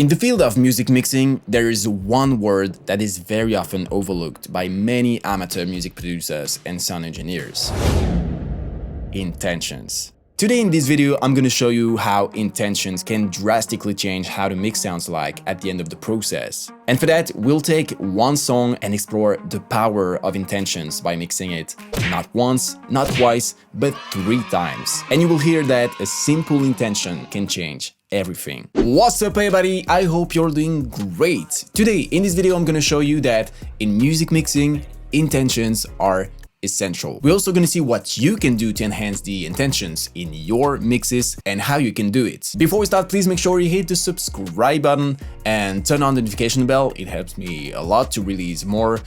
In the field of music mixing, there is one word that is very often overlooked by many amateur music producers and sound engineers: intentions. Today in this video, I'm gonna show you how intentions can drastically change how the mix sounds like at the end of the process. And for that, we'll take one song and explore the power of intentions by mixing it not once, not twice, but 3 times. And you will hear that a simple intention can change everything. What's up everybody, I hope you're doing great. Today in this video I'm gonna show you that in music mixing, intentions are essential. We're also gonna see what you can do to enhance the intentions in your mixes and how you can do it. Before we start, please make sure you hit the subscribe button and turn on the notification bell. It helps me a lot to release more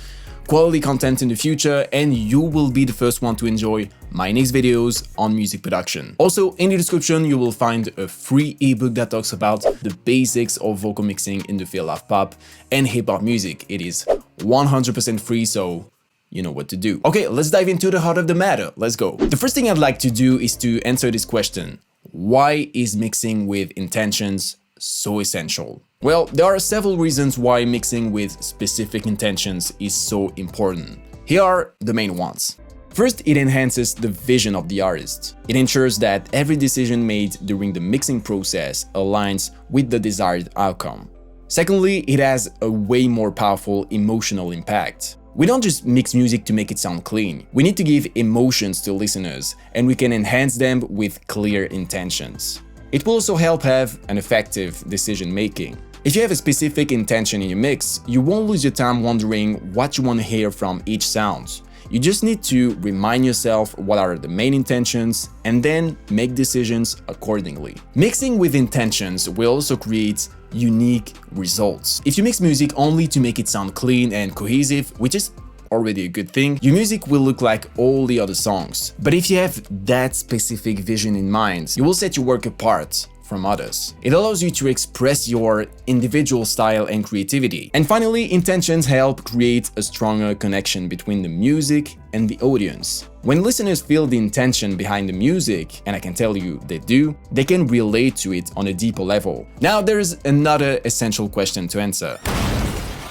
quality content in the future, and you will be the first one to enjoy my next videos on music production. Also, in the description you will find a free ebook that talks about the basics of vocal mixing in the field of pop and hip-hop music. It is 100% free, so you know what to do. Okay, let's dive into the heart of the matter. Let's go. The first thing I'd like to do is to answer this question: why is mixing with intentions so essential? Well, there are several reasons why mixing with specific intentions is so important. Here are the main ones. First, it enhances the vision of the artist. It ensures that every decision made during the mixing process aligns with the desired outcome. Secondly, it has a way more powerful emotional impact. We don't just mix music to make it sound clean. We need to give emotions to listeners, and we can enhance them with clear intentions. It will also help have an effective decision making. If you have a specific intention in your mix, you won't lose your time wondering what you want to hear from each sound. You just need to remind yourself what are the main intentions and then make decisions accordingly. Mixing with intentions will also create unique results. If you mix music only to make it sound clean and cohesive, which is already a good thing, your music will look like all the other songs. But if you have that specific vision in mind, you will set your work apart from others. It allows you to express your individual style and creativity. And finally, intentions help create a stronger connection between the music and the audience. When listeners feel the intention behind the music, and I can tell you they do, they can relate to it on a deeper level. Now there's another essential question to answer: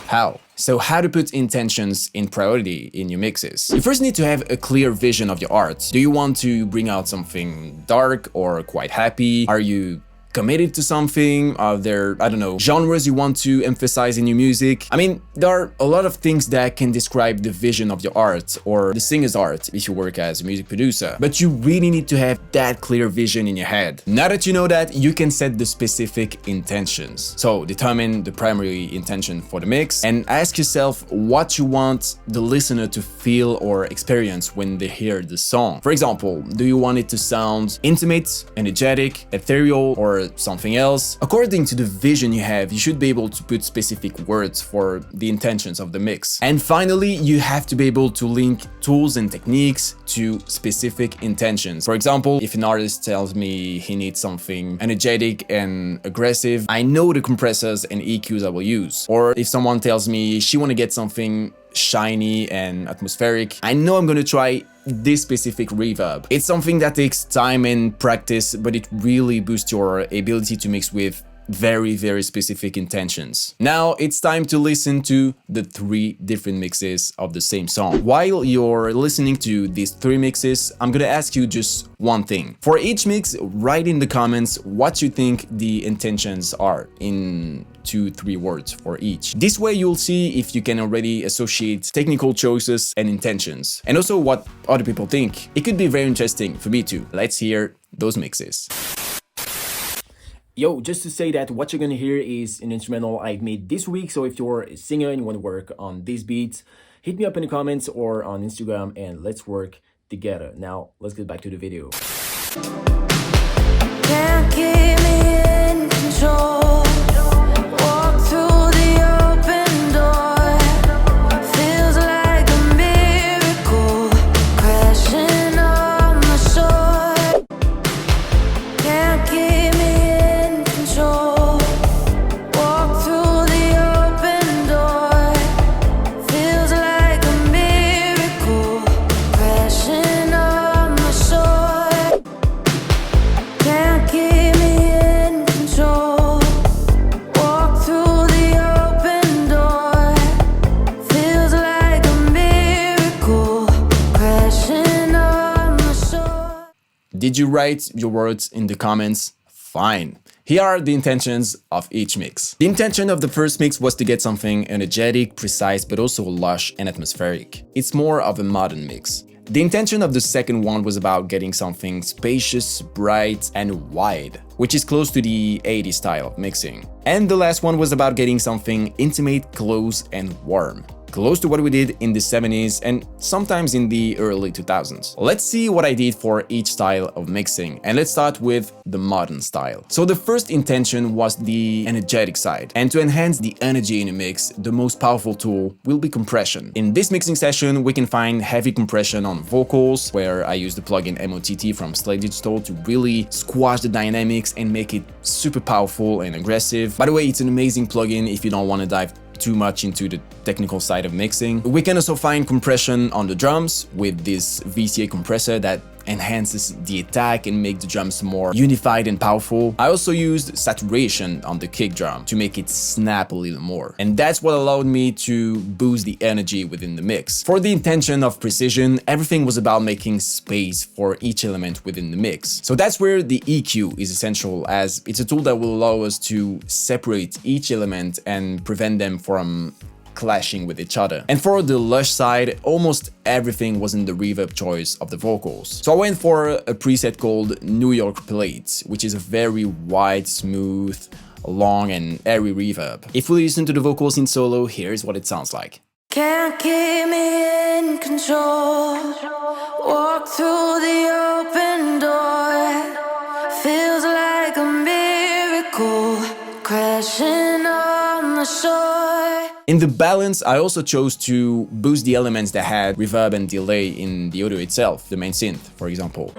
how? So how to put intentions in priority in your mixes? You first need to have a clear vision of your art. Do you want to bring out something dark or quite happy? Are you committed to something? Are there, I don't know, genres you want to emphasize in your music? I mean, there are a lot of things that can describe the vision of your art or the singer's art if you work as a music producer. But you really need to have that clear vision in your head. Now that you know that, you can set the specific intentions. So determine the primary intention for the mix and ask yourself what you want the listener to feel or experience when they hear the song. For example, do you want it to sound intimate, energetic, ethereal, or something else? According to the vision you have, you should be able to put specific words for the intentions of the mix. And finally, you have to be able to link tools and techniques to specific intentions. For example, if an artist tells me he needs something energetic and aggressive, I know the compressors and EQs I will use. Or if someone tells me she want to get something shiny and atmospheric, I know I'm gonna try this specific reverb. It's something that takes time and practice, but it really boosts your ability to mix with very specific intentions. Now it's time to listen to the 3 different mixes of the same song. While you're listening to these 3 mixes, I'm gonna ask you just one thing. For each mix, write in the comments what you think the intentions are in 2-3 words for each. This way you'll see if you can already associate technical choices and intentions, and also what other people think. It could be very interesting for me too. Let's hear those mixes. Yo, just to say that what you're gonna hear is an instrumental I made this week, so if you're a singer and you want to work on these beats, hit me up in the comments or on Instagram and let's work together. Now, let's get back to the video. Can't keep me in control. Walk through the open door. Feels like a miracle crashing on my shore. Can't keep me in control. Walk through the open door. Feels like a miracle crashing on my shore. Can't keep me in control. Did you write your words in the comments? Fine. Here are the intentions of each mix. The intention of the first mix was to get something energetic, precise, but also lush and atmospheric. It's more of a modern mix. The intention of the second one was about getting something spacious, bright, and wide, which is close to the 80s style of mixing. And the last one was about getting something intimate, close, and warm, close to what we did in the 70s and sometimes in the early 2000s. Let's see what I did for each style of mixing, and let's start with the modern style. So the first intention was the energetic side, and to enhance the energy in a mix, the most powerful tool will be compression. In this mixing session, we can find heavy compression on vocals, where I use the plugin MOTT from Slate Digital to really squash the dynamics and make it super powerful and aggressive. By the way, it's an amazing plugin if you don't want to dive too much into the technical side of mixing. We can also find compression on the drums with this VCA compressor that enhances the attack and make the drums more unified and powerful. I also used saturation on the kick drum to make it snap a little more, and that's what allowed me to boost the energy within the mix. For the intention of precision, everything was about making space for each element within the mix. So that's where the EQ is essential, as it's a tool that will allow us to separate each element and prevent them from clashing with each other. And for the lush side, almost everything was in the reverb choice of the vocals. So I went for a preset called New York Plate, which is a very wide, smooth, long and airy reverb. If we listen to the vocals in solo, here's what it sounds like. Can't keep me in control. Walk through the open door. Feels like a miracle. Crashing on the shore. In the balance, I also chose to boost the elements that had reverb and delay in the audio itself, the main synth, for example.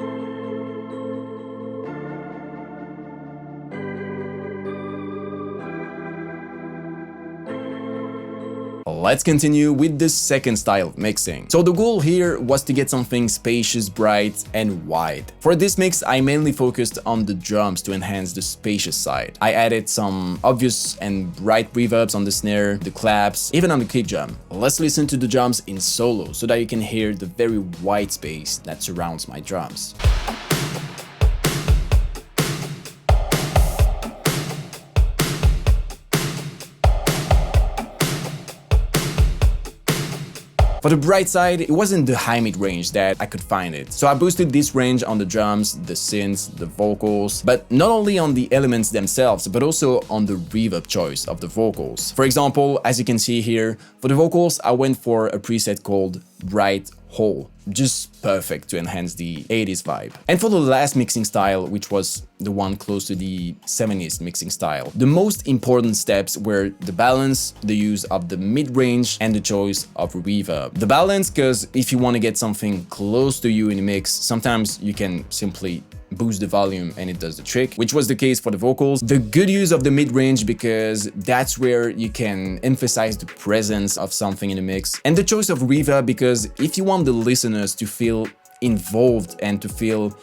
Let's continue with the second style of mixing. So the goal here was to get something spacious, bright, and wide. For this mix, I mainly focused on the drums to enhance the spacious side. I added some obvious and bright reverbs on the snare, the claps, even on the kick drum. Let's listen to the drums in solo so that you can hear the very wide space that surrounds my drums. For the bright side, it wasn't the high mid range that I could find it. So I boosted this range on the drums, the synths, the vocals, but not only on the elements themselves, but also on the reverb choice of the vocals. For example, as you can see here, for the vocals, I went for a preset called Bright Hole. Just perfect to enhance the 80s vibe. And for the last mixing style, which was the one close to the 70s mixing style, the most important steps were the balance, the use of the mid-range, and the choice of reverb. The balance, because if you want to get something close to you in a mix, sometimes you can simply boost the volume and it does the trick, which was the case for the vocals. The good use of the mid-range, because that's where you can emphasize the presence of something in the mix. And the choice of reverb, because if you want the listeners to feel involved and to feel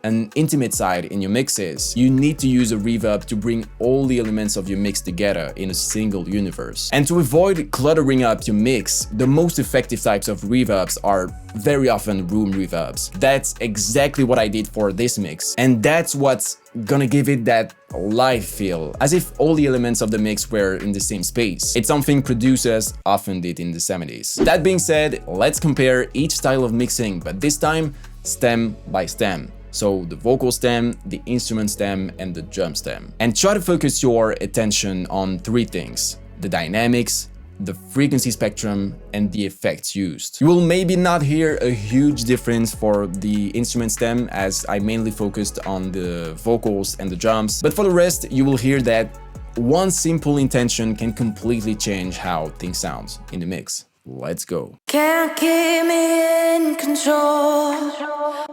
an intimate side in your mixes, you need to use a reverb to bring all the elements of your mix together in a single universe. And to avoid cluttering up your mix, the most effective types of reverbs are very often room reverbs. That's exactly what I did for this mix, and that's what's gonna give it that live feel, as if all the elements of the mix were in the same space. It's something producers often did in the 70s. That being said, let's compare each style of mixing, but this time stem by stem. So the vocal stem, the instrument stem, and the drum stem. And try to focus your attention on three things: the dynamics, the frequency spectrum, and the effects used. You will maybe not hear a huge difference for the instrument stem, as I mainly focused on the vocals and the drums, but for the rest, you will hear that one simple intention can completely change how things sound in the mix. Let's go. Can't keep me in control.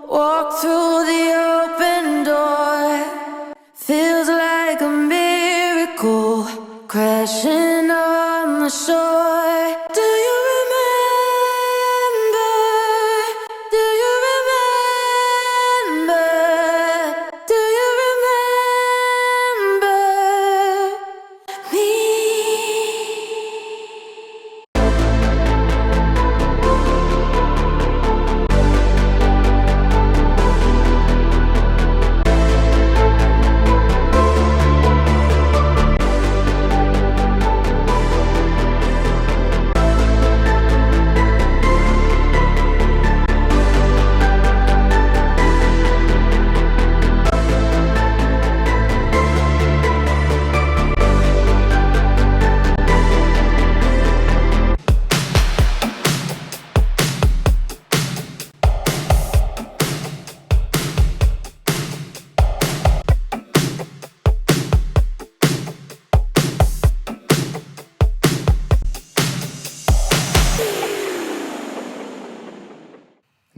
Walk through the open door. Feels like a miracle. Crashing on the shore. Do you remember? Do you remember? Do you remember me?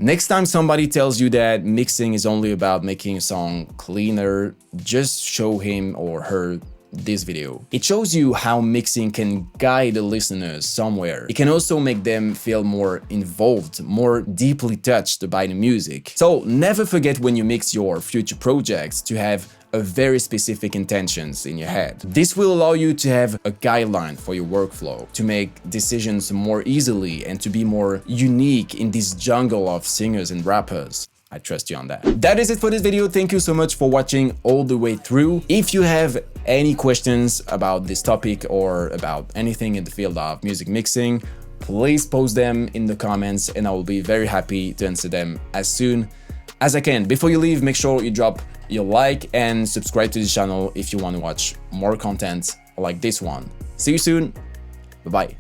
Next time somebody tells you that mixing is only about making a song cleaner, just show him or her this video. It shows you how mixing can guide the listeners somewhere. It can also make them feel more involved, more deeply touched by the music. So never forget when you mix your future projects to have a very specific intentions in your head. This will allow you to have a guideline for your workflow, to make decisions more easily and to be more unique in this jungle of singers and rappers. I trust you on that. That is it for this video. Thank you so much for watching all the way through. If you have any questions about this topic or about anything in the field of music mixing, please post them in the comments and I will be very happy to answer them as soon as I can. Before you leave, make sure you drop your like and subscribe to the channel if you want to watch more content like this one. See you soon. Bye-bye.